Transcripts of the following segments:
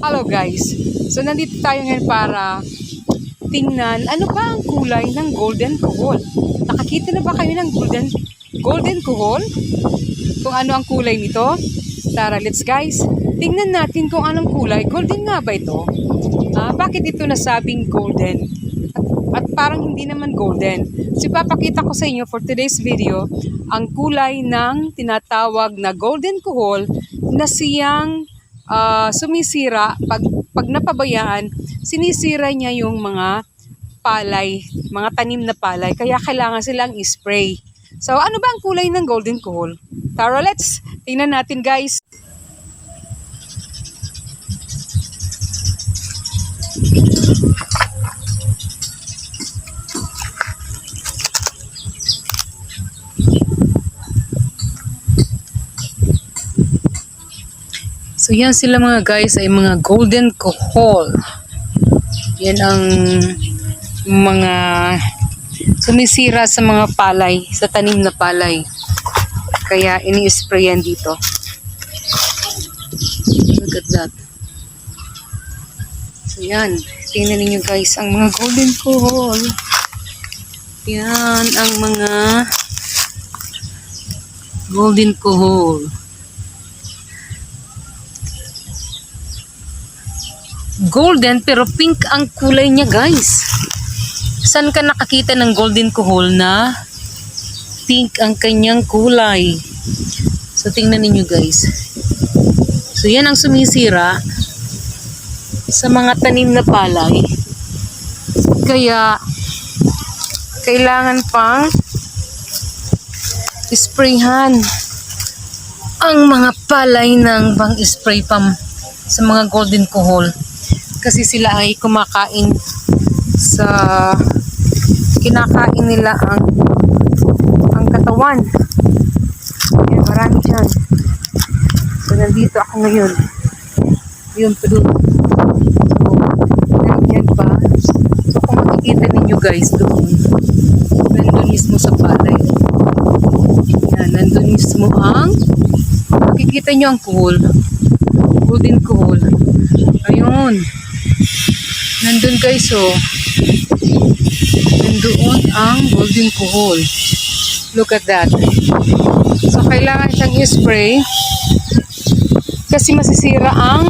Hello guys, so nandito tayo ngayon para tingnan ano ba ang kulay ng golden kohol. Nakakita na ba kayo ng golden kohol? Kung ano ang kulay nito? Tara, let's guys, tingnan natin kung anong kulay. Golden nga ba ito? Bakit ito nasabing golden? At parang hindi naman golden. So ipapakita ko sa inyo for today's video ang kulay ng tinatawag na golden kohol na siyang sumisira pag napabayaan, sinisira niya yung mga palay, mga tanim na palay, kaya kailangan silang i-spray. So ano ba ang kulay ng golden kohol? Tara, let's tingnan natin guys. So yan sila mga guys, ay mga golden kohol. Yan ang mga sumisira sa mga palay, sa tanim na palay. Kaya ini-spray yan dito. Look at that. So yan, tingnan niyo guys ang mga golden kohol. Yan ang mga golden kohol. Golden pero pink ang kulay niya guys. Saan ka nakakita ng golden kohol na pink ang kanyang kulay? So tingnan niyo guys. So yan ang sumisira sa mga tanim na palay. Kaya kailangan pang sprayhan ang mga palay ng pang-spray pam sa mga golden kohol. Kasi sila ay kumakain sa kinakain nila ang katawan. Ayan, marami dyan. So nandito ako ngayon. Yun pa doon. So nandiyan pa. So kung makikita ninyo guys doon, nandun mismo sa palay. Yan, nandun mismo ang makikita nyo ang kohol. Golden kohol. Ayun. Nandun guys, oh. Nandoon ang golden kohol. Look at that. So kailangan siyang i-spray kasi masisira ang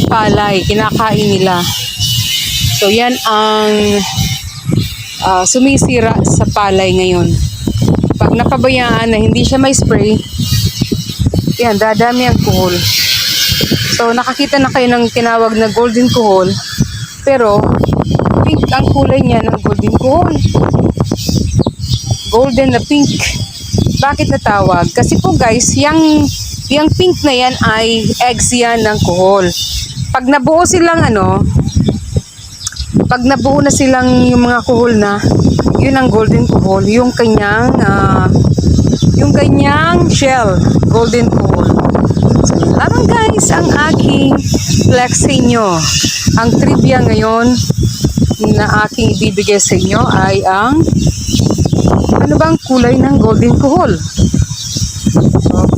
palay, kinakain nila. So yan ang sumisira sa palay ngayon. Pag napabayaan na hindi siya may spray, yan, dadami ang kohol. So nakakita na kayo ng tinawag na golden kohol, pero pink ang kulay niya ng golden kohol. Golden na pink. Bakit natawag? Kasi po guys, yung pink na yan ay eggs yan ng kohol. Pag nabuo na silang yung mga kohol na, yun ang golden kohol, yung kanyang shell, golden kohol. So, lamang guys ang aking flex sa inyo. Ang trivia ngayon na aking ibibigay sa inyo ay ang ano bang kulay ng golden kohol. So,